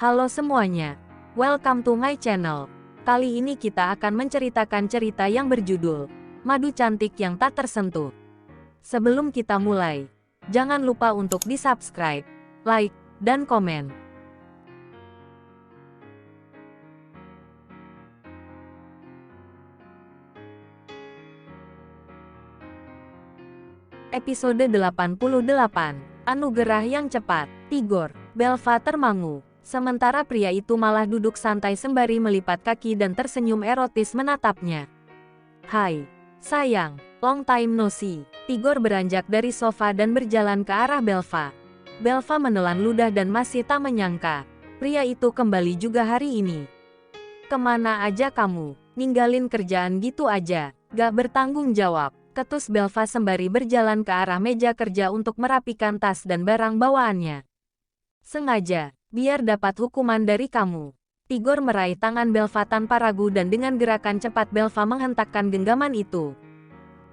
Halo semuanya, welcome to my channel. Kali ini kita akan menceritakan cerita yang berjudul Madu Cantik yang Tak Tersentuh. Sebelum kita mulai, jangan lupa untuk di-subscribe, like, dan komen. Episode 88, Anugerah yang Cepat. Tigor, Belva termangu. Sementara pria itu malah duduk santai sembari melipat kaki dan tersenyum erotis menatapnya. Hai, sayang, long time no see. Tigor beranjak dari sofa dan berjalan ke arah Belva. Belva menelan ludah dan masih tak menyangka pria itu kembali juga hari ini. Kemana aja kamu? Ninggalin kerjaan gitu aja, gak bertanggung jawab. Ketus Belva sembari berjalan ke arah meja kerja untuk merapikan tas dan barang bawaannya. Sengaja, biar dapat hukuman dari kamu. Tigor meraih tangan Belva tanpa ragu dan dengan gerakan cepat Belva menghentakkan genggaman itu.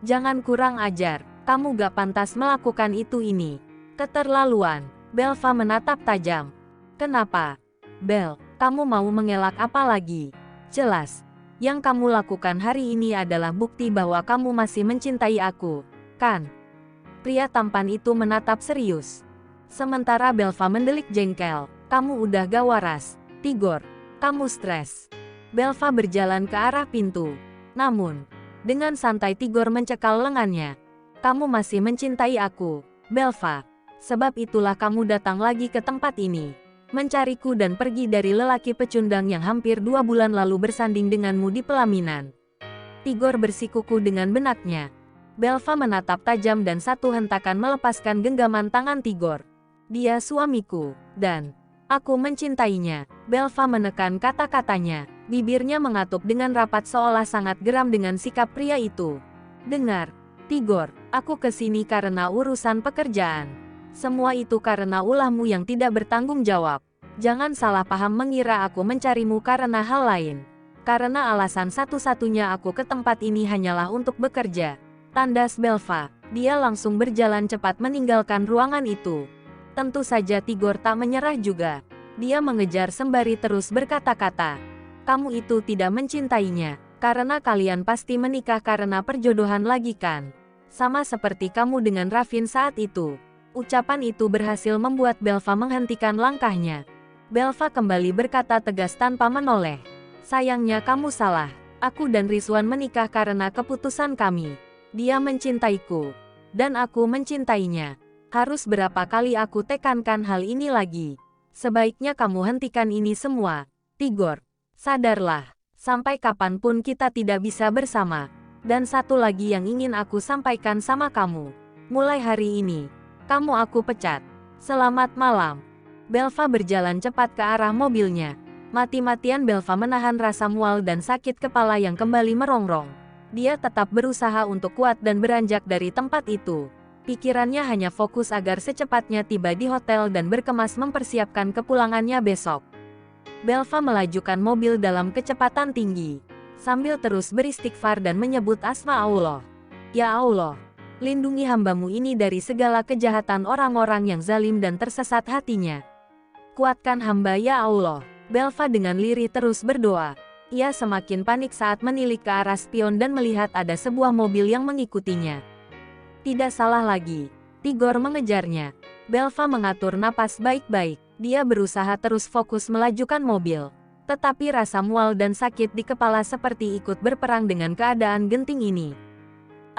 Jangan kurang ajar, kamu gak pantas melakukan itu ini. Keterlaluan, Belva menatap tajam. Kenapa? Bel, kamu mau mengelak apa lagi? Jelas. Yang kamu lakukan hari ini adalah bukti bahwa kamu masih mencintai aku, kan? Pria tampan itu menatap serius. Sementara Belva mendelik jengkel. Kamu udah gak waras, Tigor. Kamu stres. Belva berjalan ke arah pintu. Namun, dengan santai Tigor mencekal lengannya. Kamu masih mencintai aku, Belva. Sebab itulah kamu datang lagi ke tempat ini. Mencariku dan pergi dari lelaki pecundang yang hampir 2 bulan lalu bersanding denganmu di pelaminan. Tigor bersikuku dengan benaknya. Belva menatap tajam dan satu hentakan melepaskan genggaman tangan Tigor. Dia suamiku, dan aku mencintainya. Belva menekan kata-katanya. Bibirnya mengatup dengan rapat seolah sangat geram dengan sikap pria itu. Dengar, Tigor, aku kesini karena urusan pekerjaan. Semua itu karena ulahmu yang tidak bertanggung jawab. Jangan salah paham mengira aku mencarimu karena hal lain. Karena alasan satu-satunya aku ke tempat ini hanyalah untuk bekerja. Tandas Belva. Dia langsung berjalan cepat meninggalkan ruangan itu. Tentu saja Tigor tak menyerah juga. Dia mengejar sembari terus berkata-kata. Kamu itu tidak mencintainya. Karena kalian pasti menikah karena perjodohan lagi kan? Sama seperti kamu dengan Ravin saat itu. Ucapan itu berhasil membuat Belva menghentikan langkahnya. Belva kembali berkata tegas tanpa menoleh. Sayangnya kamu salah. Aku dan Rizwan menikah karena keputusan kami. Dia mencintaiku. Dan aku mencintainya. Harus berapa kali aku tekankan hal ini lagi. Sebaiknya kamu hentikan ini semua. Tigor, sadarlah. Sampai kapanpun kita tidak bisa bersama. Dan satu lagi yang ingin aku sampaikan sama kamu. Mulai hari ini, kamu aku pecat. Selamat malam. Belva berjalan cepat ke arah mobilnya. Mati-matian Belva menahan rasa mual dan sakit kepala yang kembali merongrong. Dia tetap berusaha untuk kuat dan beranjak dari tempat itu. Pikirannya hanya fokus agar secepatnya tiba di hotel dan berkemas mempersiapkan kepulangannya besok. Belva melajukan mobil dalam kecepatan tinggi, sambil terus beristighfar dan menyebut asma Allah. Ya Allah, lindungi hambamu ini dari segala kejahatan orang-orang yang zalim dan tersesat hatinya. Kuatkan hamba ya Allah. Belva dengan lirih terus berdoa. Ia semakin panik saat menilik ke arah spion dan melihat ada sebuah mobil yang mengikutinya. Tidak salah lagi. Tigor mengejarnya. Belva mengatur napas baik-baik. Dia berusaha terus fokus melajukan mobil. Tetapi rasa mual dan sakit di kepala seperti ikut berperang dengan keadaan genting ini.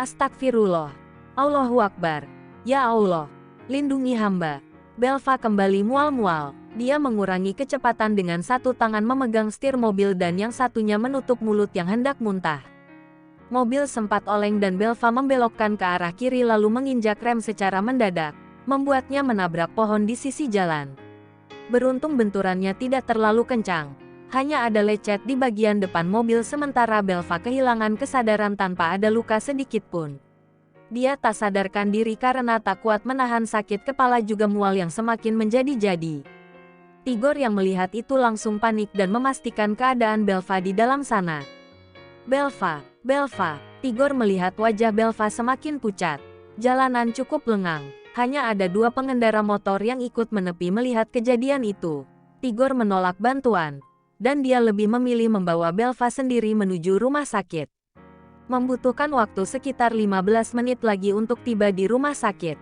Astagfirullah. Allahu Akbar. Ya Allah, lindungi hamba. Belva kembali mual-mual. Dia mengurangi kecepatan dengan satu tangan memegang setir mobil dan yang satunya menutup mulut yang hendak muntah. Mobil sempat oleng dan Belva membelokkan ke arah kiri lalu menginjak rem secara mendadak, membuatnya menabrak pohon di sisi jalan. Beruntung benturannya tidak terlalu kencang. Hanya ada lecet di bagian depan mobil sementara Belva kehilangan kesadaran tanpa ada luka sedikit pun. Dia tak sadarkan diri karena tak kuat menahan sakit kepala juga mual yang semakin menjadi-jadi. Tigor yang melihat itu langsung panik dan memastikan keadaan Belva di dalam sana. Belva, Belva. Tigor melihat wajah Belva semakin pucat. Jalanan cukup lengang. Hanya ada 2 pengendara motor yang ikut menepi melihat kejadian itu. Tigor menolak bantuan, dan dia lebih memilih membawa Belva sendiri menuju rumah sakit. Membutuhkan waktu sekitar 15 menit lagi untuk tiba di rumah sakit.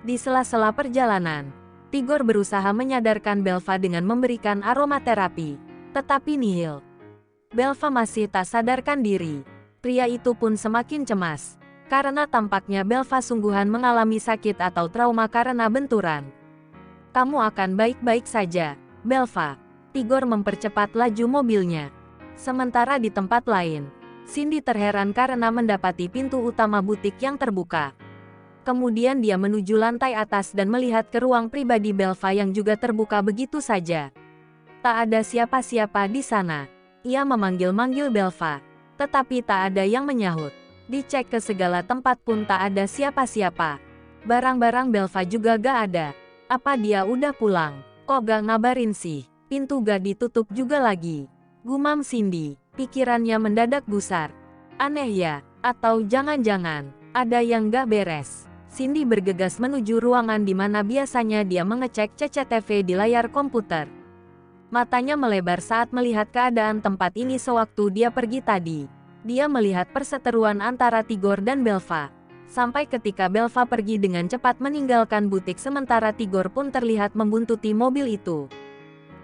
Di sela-sela perjalanan, Tigor berusaha menyadarkan Belva dengan memberikan aromaterapi, tetapi nihil. Belva masih tak sadarkan diri. Pria itu pun semakin cemas, karena tampaknya Belva sungguhan mengalami sakit atau trauma karena benturan. "Kamu akan baik-baik saja, Belva." Tigor mempercepat laju mobilnya. Sementara di tempat lain, Cindy terheran karena mendapati pintu utama butik yang terbuka. Kemudian dia menuju lantai atas dan melihat ke ruang pribadi Belva yang juga terbuka begitu saja. Tak ada siapa-siapa di sana. Ia memanggil-manggil Belva, tetapi tak ada yang menyahut. Dicek ke segala tempat pun tak ada siapa-siapa. Barang-barang Belva juga gak ada. Apa dia udah pulang? Kok gak ngabarin sih? Pintu gak ditutup juga lagi. Gumam Cindy. Pikirannya mendadak gusar. Aneh ya? Atau jangan-jangan ada yang gak beres? Cindy bergegas menuju ruangan di mana biasanya dia mengecek CCTV di layar komputer. Matanya melebar saat melihat keadaan tempat ini sewaktu dia pergi tadi. Dia melihat perseteruan antara Tigor dan Belva. Sampai ketika Belva pergi dengan cepat meninggalkan butik sementara Tigor pun terlihat membuntuti mobil itu.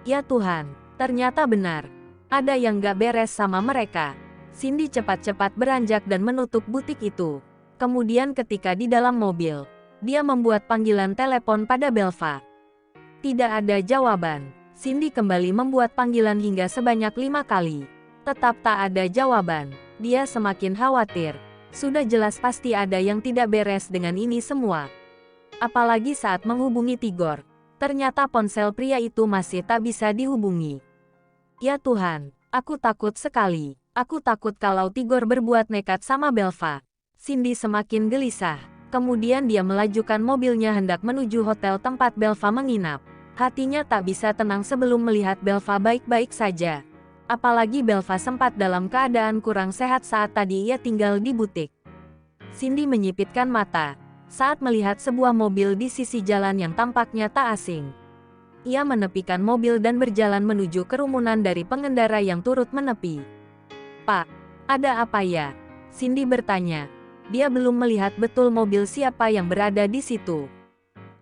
Ya Tuhan, ternyata benar. Ada yang gak beres sama mereka. Cindy cepat-cepat beranjak dan menutup butik itu. Kemudian ketika di dalam mobil, dia membuat panggilan telepon pada Belva. Tidak ada jawaban. Cindy kembali membuat panggilan hingga sebanyak 5 kali. Tetap tak ada jawaban. Dia semakin khawatir. Sudah jelas pasti ada yang tidak beres dengan ini semua. Apalagi saat menghubungi Tigor. Ternyata ponsel pria itu masih tak bisa dihubungi. Ya Tuhan, aku takut sekali. Aku takut kalau Tigor berbuat nekat sama Belva. Cindy semakin gelisah. Kemudian dia melajukan mobilnya hendak menuju hotel tempat Belva menginap. Hatinya tak bisa tenang sebelum melihat Belva baik-baik saja. Apalagi Belva sempat dalam keadaan kurang sehat saat tadi ia tinggal di butik. Cindy menyipitkan mata saat melihat sebuah mobil di sisi jalan yang tampaknya tak asing. Ia menepikan mobil dan berjalan menuju kerumunan dari pengendara yang turut menepi. "Pak, ada apa ya?" Cindy bertanya. Dia belum melihat betul mobil siapa yang berada di situ.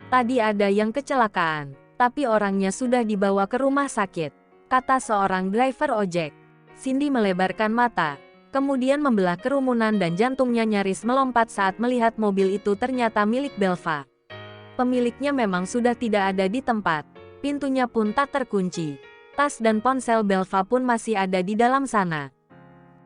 "Tadi ada yang kecelakaan, tapi orangnya sudah dibawa ke rumah sakit," kata seorang driver ojek. Cindy melebarkan mata, kemudian membelah kerumunan dan jantungnya nyaris melompat saat melihat mobil itu ternyata milik Belva. Pemiliknya memang sudah tidak ada di tempat. Pintunya pun tak terkunci. Tas dan ponsel Belva pun masih ada di dalam sana.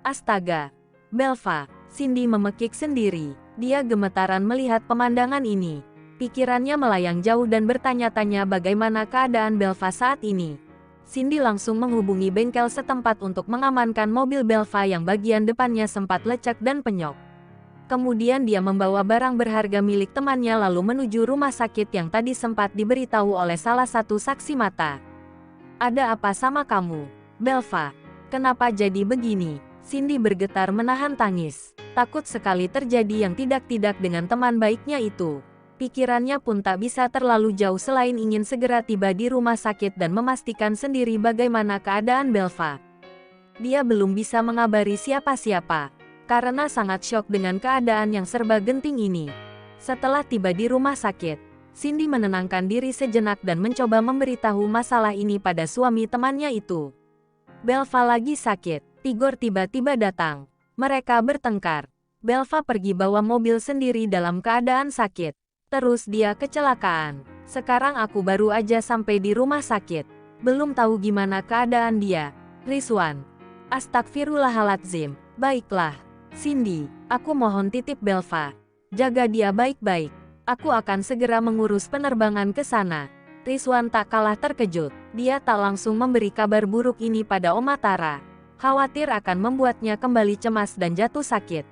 Astaga, Belva, Cindy memekik sendiri. Dia gemetaran melihat pemandangan ini. Pikirannya melayang jauh dan bertanya-tanya bagaimana keadaan Belva saat ini. Cindy langsung menghubungi bengkel setempat untuk mengamankan mobil Belva yang bagian depannya sempat lecek dan penyok. Kemudian dia membawa barang berharga milik temannya lalu menuju rumah sakit yang tadi sempat diberitahu oleh salah satu saksi mata. "Ada apa sama kamu, Belva? Kenapa jadi begini?" Cindy bergetar menahan tangis. Takut sekali terjadi yang tidak-tidak dengan teman baiknya itu. Pikirannya pun tak bisa terlalu jauh selain ingin segera tiba di rumah sakit dan memastikan sendiri bagaimana keadaan Belva. Dia belum bisa mengabari siapa-siapa, karena sangat syok dengan keadaan yang serba genting ini. Setelah tiba di rumah sakit, Cindy menenangkan diri sejenak dan mencoba memberitahu masalah ini pada suami temannya itu. Belva lagi sakit. Tigor tiba-tiba datang. Mereka bertengkar. Belva pergi bawa mobil sendiri dalam keadaan sakit. Terus dia kecelakaan. Sekarang aku baru aja sampai di rumah sakit. Belum tahu gimana keadaan dia. Rizwan. Astagfirullahaladzim. Baiklah. Cindy, aku mohon titip Belva. Jaga dia baik-baik. Aku akan segera mengurus penerbangan ke sana. Rizwan tak kalah terkejut. Dia tak langsung memberi kabar buruk ini pada Oma Tara. Khawatir akan membuatnya kembali cemas dan jatuh sakit.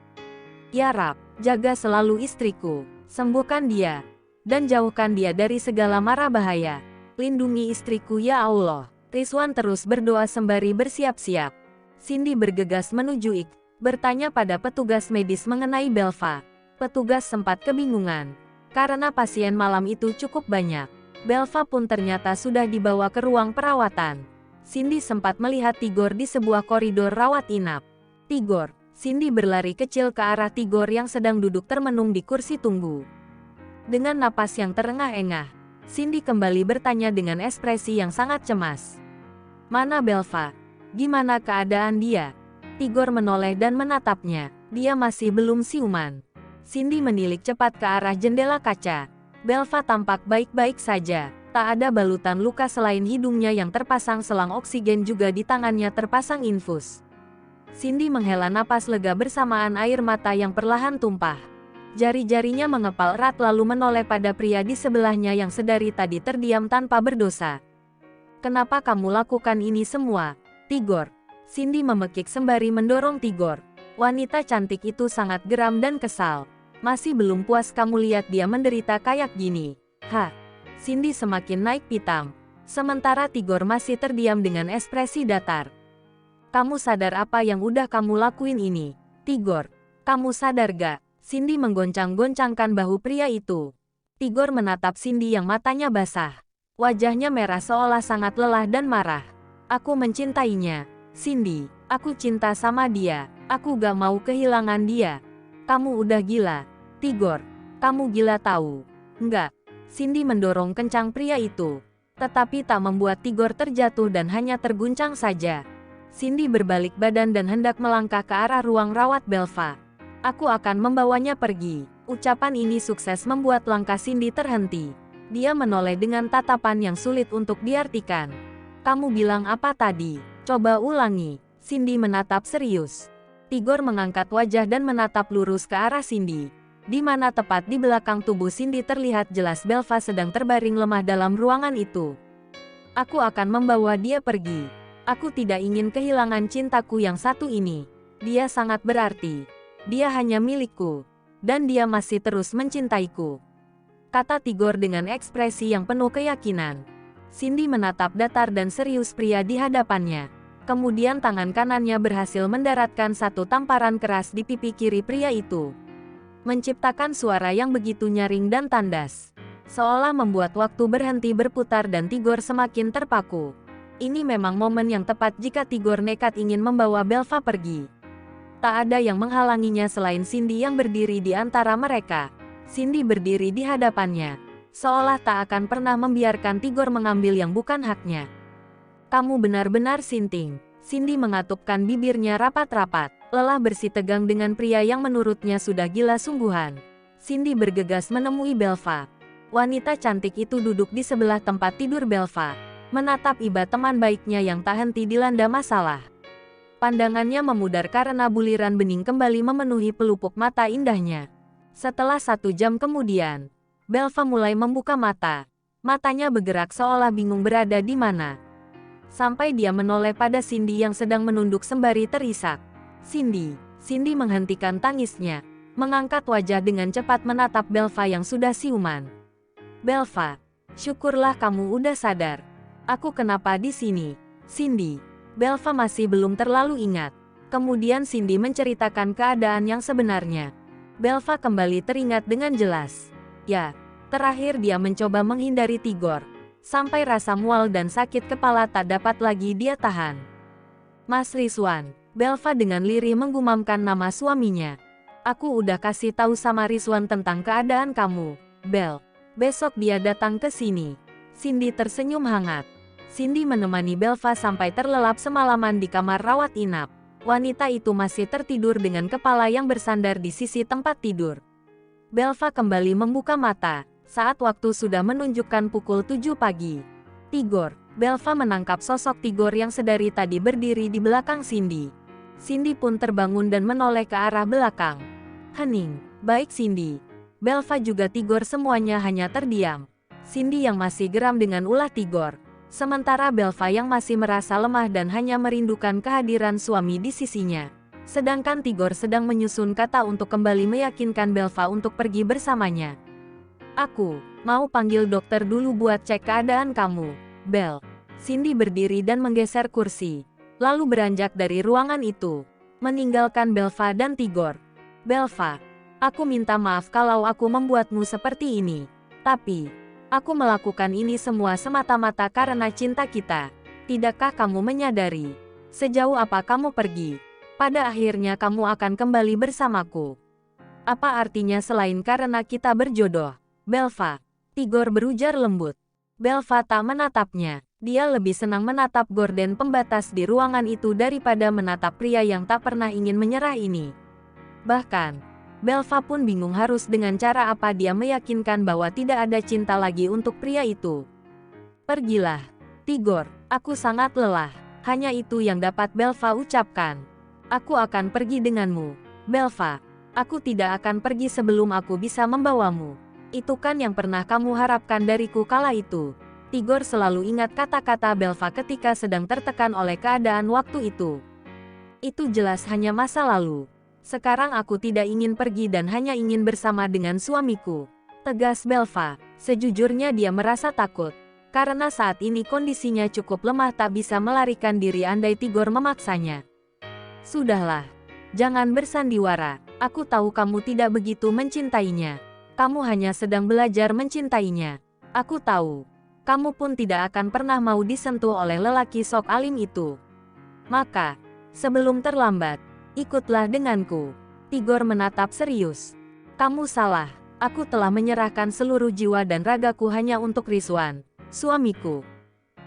Ya Rab, jaga selalu istriku. Sembuhkan dia. Dan jauhkan dia dari segala mara bahaya. Lindungi istriku ya Allah. Rizwan terus berdoa sembari bersiap-siap. Cindy bergegas menuju Ik. Bertanya pada petugas medis mengenai Belva. Petugas sempat kebingungan. Karena pasien malam itu cukup banyak. Belva pun ternyata sudah dibawa ke ruang perawatan. Cindy sempat melihat Tigor di sebuah koridor rawat inap. Tigor. Cindy berlari kecil ke arah Tigor yang sedang duduk termenung di kursi tunggu. Dengan napas yang terengah-engah, Cindy kembali bertanya dengan ekspresi yang sangat cemas. "Mana Belva? Gimana keadaan dia?" Tigor menoleh dan menatapnya. Dia masih belum siuman. Cindy menilik cepat ke arah jendela kaca. Belva tampak baik-baik saja. Tak ada balutan luka selain hidungnya yang terpasang selang oksigen, juga di tangannya terpasang infus. Cindy menghela napas lega bersamaan air mata yang perlahan tumpah. Jari-jarinya mengepal erat lalu menoleh pada pria di sebelahnya yang sedari tadi terdiam tanpa berdosa. "Kenapa kamu lakukan ini semua, Tigor?" Cindy memekik sembari mendorong Tigor. Wanita cantik itu sangat geram dan kesal. "Masih belum puas kamu lihat dia menderita kayak gini? Hah?" Cindy semakin naik pitam. Sementara Tigor masih terdiam dengan ekspresi datar. "Kamu sadar apa yang udah kamu lakuin ini, Tigor? Kamu sadar gak?" Cindy menggoncang-goncangkan bahu pria itu. Tigor menatap Cindy yang matanya basah. Wajahnya merah seolah sangat lelah dan marah. "Aku mencintainya, Cindy. Aku cinta sama dia. Aku gak mau kehilangan dia." "Kamu udah gila, Tigor. Kamu gila tahu." "Enggak." Cindy mendorong kencang pria itu. Tetapi tak membuat Tigor terjatuh dan hanya terguncang saja. Cindy berbalik badan dan hendak melangkah ke arah ruang rawat Belva. "Aku akan membawanya pergi." Ucapan ini sukses membuat langkah Cindy terhenti. Dia menoleh dengan tatapan yang sulit untuk diartikan. "Kamu bilang apa tadi? Coba ulangi." Cindy menatap serius. Tigor mengangkat wajah dan menatap lurus ke arah Cindy. Di mana tepat di belakang tubuh Cindy terlihat jelas Belva sedang terbaring lemah dalam ruangan itu. "Aku akan membawa dia pergi. Aku tidak ingin kehilangan cintaku yang satu ini. Dia sangat berarti. Dia hanya milikku. Dan dia masih terus mencintaiku," kata Tigor dengan ekspresi yang penuh keyakinan. Cindy menatap datar dan serius pria di hadapannya. Kemudian tangan kanannya berhasil mendaratkan satu tamparan keras di pipi kiri pria itu, menciptakan suara yang begitu nyaring dan tandas, seolah membuat waktu berhenti berputar dan Tigor semakin terpaku. Ini memang momen yang tepat jika Tigor nekat ingin membawa Belva pergi. Tak ada yang menghalanginya selain Cindy yang berdiri di antara mereka. Cindy berdiri di hadapannya, seolah tak akan pernah membiarkan Tigor mengambil yang bukan haknya. "Kamu benar-benar sinting." Cindy mengatupkan bibirnya rapat-rapat, lelah bersih tegang dengan pria yang menurutnya sudah gila sungguhan. Cindy bergegas menemui Belva. Wanita cantik itu duduk di sebelah tempat tidur Belva, menatap iba teman baiknya yang tak henti dilanda masalah. Pandangannya memudar karena buliran bening kembali memenuhi pelupuk mata indahnya. Setelah 1 jam kemudian, Belva mulai membuka mata. Matanya bergerak seolah bingung berada di mana. Sampai dia menoleh pada Cindy yang sedang menunduk sembari terisak. "Cindy." Cindy menghentikan tangisnya, mengangkat wajah dengan cepat menatap Belva yang sudah siuman. "Belva, syukurlah kamu udah sadar. Aku kenapa di sini, Cindy?" Belva masih belum terlalu ingat. Kemudian Cindy menceritakan keadaan yang sebenarnya. Belva kembali teringat dengan jelas. Ya, terakhir dia mencoba menghindari Tigor. Sampai rasa mual dan sakit kepala tak dapat lagi dia tahan. "Mas Rizwan." Belva dengan lirih menggumamkan nama suaminya. "Aku udah kasih tahu sama Rizwan tentang keadaan kamu, Bel. Besok dia datang ke sini." Cindy tersenyum hangat. Cindy menemani Belva sampai terlelap semalaman di kamar rawat inap. Wanita itu masih tertidur dengan kepala yang bersandar di sisi tempat tidur. Belva kembali membuka mata saat waktu sudah menunjukkan pukul 7 pagi. "Tigor." Belva menangkap sosok Tigor yang sedari tadi berdiri di belakang Cindy. Cindy pun terbangun dan menoleh ke arah belakang. "Hening." "Baik Cindy." Belva juga Tigor semuanya hanya terdiam. Cindy yang masih geram dengan ulah Tigor. Sementara Belva yang masih merasa lemah dan hanya merindukan kehadiran suami di sisinya. Sedangkan Tigor sedang menyusun kata untuk kembali meyakinkan Belva untuk pergi bersamanya. "Aku mau panggil dokter dulu buat cek keadaan kamu, Bel." Cindy berdiri dan menggeser kursi, lalu beranjak dari ruangan itu, meninggalkan Belva dan Tigor. "Belva, aku minta maaf kalau aku membuatmu seperti ini. Tapi, Aku melakukan ini semua semata-mata karena cinta kita. Tidakkah kamu menyadari? Sejauh apa kamu pergi? Pada akhirnya kamu akan kembali bersamaku. Apa artinya selain karena kita berjodoh? Belva. Tigor berujar lembut. Belva tak menatapnya. Dia lebih senang menatap gorden pembatas di ruangan itu daripada menatap pria yang tak pernah ingin menyerah ini. Bahkan, Belva pun bingung harus dengan cara apa dia meyakinkan bahwa tidak ada cinta lagi untuk pria itu. Pergilah, Tigor, aku sangat lelah. Hanya itu yang dapat Belva ucapkan. Aku akan pergi denganmu, Belva. Aku tidak akan pergi sebelum aku bisa membawamu. Itu kan yang pernah kamu harapkan dariku kala itu. Tigor selalu ingat kata-kata Belva ketika sedang tertekan oleh keadaan waktu itu. Itu jelas hanya masa lalu. Sekarang aku tidak ingin pergi dan hanya ingin bersama dengan suamiku. Tegas Belva. Sejujurnya dia merasa takut. Karena saat ini kondisinya cukup lemah tak bisa melarikan diri andai Tigor memaksanya. Sudahlah. Jangan bersandiwara. Aku tahu kamu tidak begitu mencintainya. Kamu hanya sedang belajar mencintainya. Aku tahu. Kamu pun tidak akan pernah mau disentuh oleh lelaki sok alim itu. Maka, sebelum terlambat, ikutlah denganku. Tigor menatap serius. Kamu salah. Aku telah menyerahkan seluruh jiwa dan ragaku hanya untuk Rizwan, suamiku.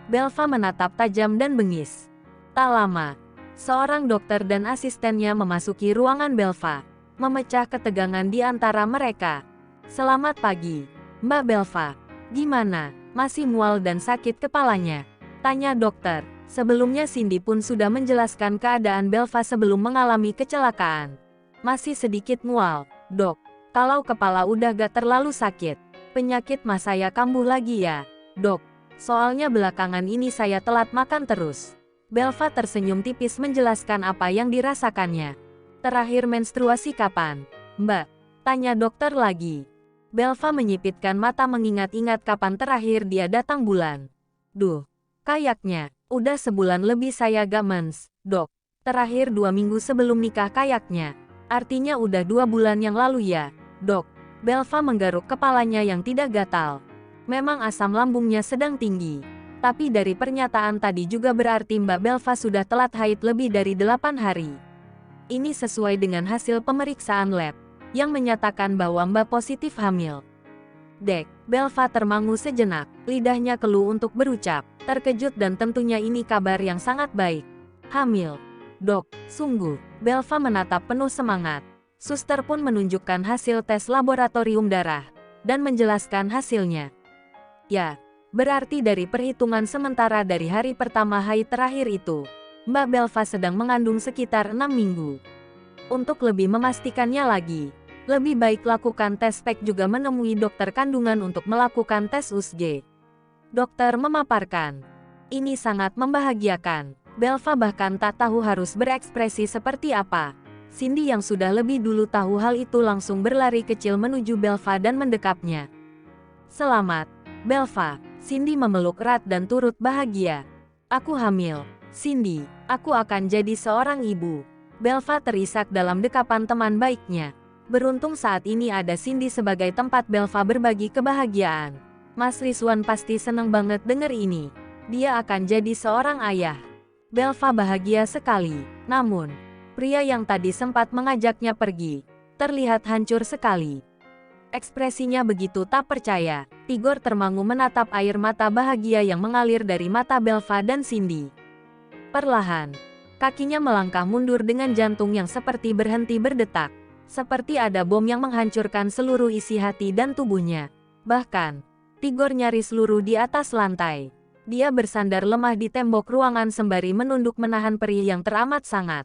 Belva menatap tajam dan bengis. Tak lama, seorang dokter dan asistennya memasuki ruangan Belva, memecah ketegangan di antara mereka. Selamat pagi, Mbak Belva. Gimana? Masih mual dan sakit kepalanya? Tanya dokter. Sebelumnya Cindy pun sudah menjelaskan keadaan Belva sebelum mengalami kecelakaan. Masih sedikit mual, dok. Kalau kepala udah gak terlalu sakit. Penyakit mah saya kambuh lagi ya, dok. Soalnya belakangan ini saya telat makan terus. Belva tersenyum tipis menjelaskan apa yang dirasakannya. Terakhir menstruasi kapan, Mbak? Tanya dokter lagi. Belva menyipitkan mata mengingat-ingat kapan terakhir dia datang bulan. Duh, kayaknya, udah sebulan lebih saya gak mens, dok. Terakhir 2 minggu sebelum nikah kayaknya. Artinya udah 2 bulan yang lalu ya, dok. Belva menggaruk kepalanya yang tidak gatal. Memang asam lambungnya sedang tinggi. Tapi dari pernyataan tadi juga berarti Mbak Belva sudah telat haid lebih dari 8 hari. Ini sesuai dengan hasil pemeriksaan lab yang menyatakan bahwa Mbak positif hamil. Dek, Belva termangu sejenak, lidahnya keluh untuk berucap, terkejut dan tentunya ini kabar yang sangat baik. Hamil. Dok, sungguh. Belva menatap penuh semangat. Suster pun menunjukkan hasil tes laboratorium darah, dan menjelaskan hasilnya. Ya, berarti dari perhitungan sementara dari hari pertama haid terakhir itu, Mbak Belva sedang mengandung sekitar 6 minggu. Untuk lebih memastikannya lagi, lebih baik lakukan tes PEG juga menemui dokter kandungan untuk melakukan tes USG. Dokter memaparkan. Ini sangat membahagiakan. Belva bahkan tak tahu harus berekspresi seperti apa. Cindy yang sudah lebih dulu tahu hal itu langsung berlari kecil menuju Belva dan mendekapnya. Selamat, Belva. Cindy memeluk erat dan turut bahagia. Aku hamil, Cindy. Aku akan jadi seorang ibu. Belva terisak dalam dekapan teman baiknya. Beruntung saat ini ada Cindy sebagai tempat Belva berbagi kebahagiaan. Mas Rizwan pasti seneng banget denger ini. Dia akan jadi seorang ayah. Belva bahagia sekali. Namun, pria yang tadi sempat mengajaknya pergi, terlihat hancur sekali. Ekspresinya begitu tak percaya. Tigor termangu menatap air mata bahagia yang mengalir dari mata Belva dan Cindy. Perlahan, kakinya melangkah mundur dengan jantung yang seperti berhenti berdetak. Seperti ada bom yang menghancurkan seluruh isi hati dan tubuhnya. Bahkan, Tigor nyaris luruh di atas lantai. Dia bersandar lemah di tembok ruangan sembari menunduk menahan perih yang teramat sangat.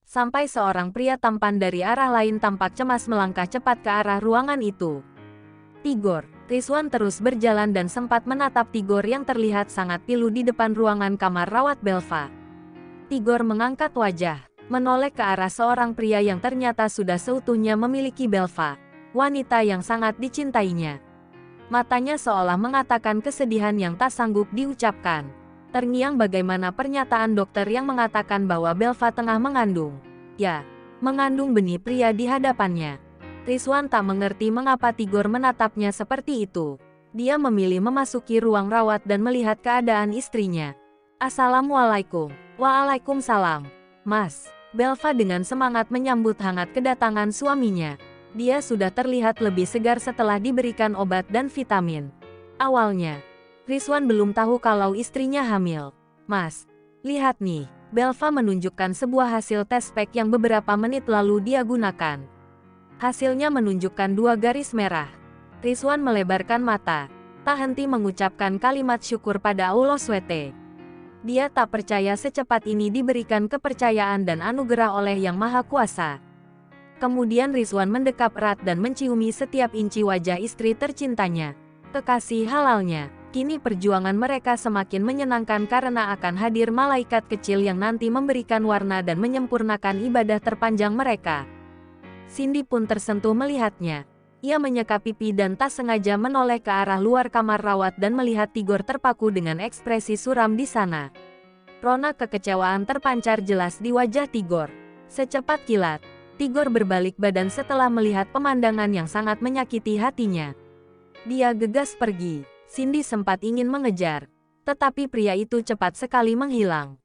Sampai seorang pria tampan dari arah lain tampak cemas melangkah cepat ke arah ruangan itu. Tigor, Rizwan terus berjalan dan sempat menatap Tigor yang terlihat sangat pilu di depan ruangan kamar rawat Belva. Tigor mengangkat wajah, menoleh ke arah seorang pria yang ternyata sudah seutuhnya memiliki Belva, wanita yang sangat dicintainya. Matanya seolah mengatakan kesedihan yang tak sanggup diucapkan. Terngiang bagaimana pernyataan dokter yang mengatakan bahwa Belva tengah mengandung. Ya, mengandung benih pria di hadapannya. Rizwan tak mengerti mengapa Tigor menatapnya seperti itu. Dia memilih memasuki ruang rawat dan melihat keadaan istrinya. Assalamualaikum. Waalaikumsalam. Mas. Belva dengan semangat menyambut hangat kedatangan suaminya. Dia sudah terlihat lebih segar setelah diberikan obat dan vitamin. Awalnya, Rizwan belum tahu kalau istrinya hamil. Mas, lihat nih. Belva menunjukkan sebuah hasil tes pack yang beberapa menit lalu dia gunakan. Hasilnya menunjukkan 2 garis merah. Rizwan melebarkan mata, tak henti mengucapkan kalimat syukur pada Allah SWT. Dia tak percaya secepat ini diberikan kepercayaan dan anugerah oleh Yang Maha Kuasa. Kemudian Rizwan mendekap erat dan menciumi setiap inci wajah istri tercintanya. Kekasih halalnya, kini perjuangan mereka semakin menyenangkan karena akan hadir malaikat kecil yang nanti memberikan warna dan menyempurnakan ibadah terpanjang mereka. Cindy pun tersentuh melihatnya. Ia menyeka pipi dan tak sengaja menoleh ke arah luar kamar rawat dan melihat Tigor terpaku dengan ekspresi suram di sana. Rona kekecewaan terpancar jelas di wajah Tigor. Secepat kilat, Tigor berbalik badan setelah melihat pemandangan yang sangat menyakiti hatinya. Dia gegas pergi. Cindy sempat ingin mengejar, tetapi pria itu cepat sekali menghilang.